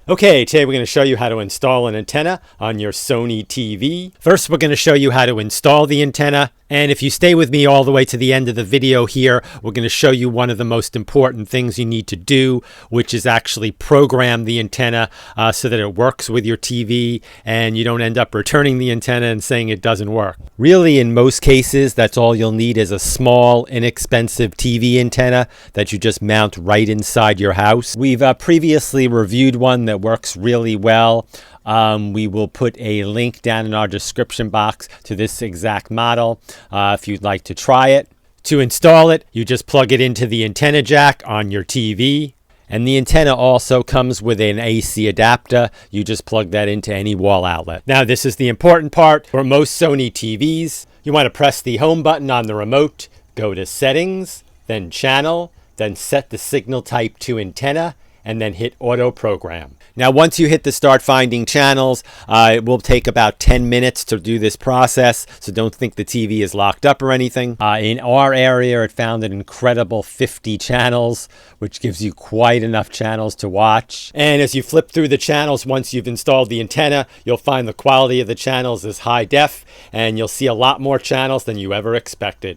Okay, today we're going to show you how to install an antenna on your Sony TV. First, we're going to show you how to install the antenna. And if you stay with me all the way to the end of the video here, we're going to show you one of the most important things you need to do, which is actually program the antenna so that it works with your TV and you don't end up returning the antenna and saying it doesn't work. Really, in most cases, that's all you'll need is a small, inexpensive TV antenna that you just mount right inside your house. We've previously reviewed one that works really well. We will put a link down in our description box to this exact model if you'd like to try it. To install it, you just plug it into the antenna jack on your TV. And the antenna also comes with an AC adapter. You just plug that into any wall outlet. Now, this is the important part. For most Sony TVs, you want to press the home button on the remote, go to Settings, then Channel, then set the signal type to Antenna, and then hit Auto Program. Now, once you hit the Start Finding Channels, it will take about 10 minutes to do this process, so don't think the TV is locked up or anything. In our area, it found an incredible 50 channels, which gives you quite enough channels to watch. And as you flip through the channels, once you've installed the antenna, you'll find the quality of the channels is high def, and you'll see a lot more channels than you ever expected.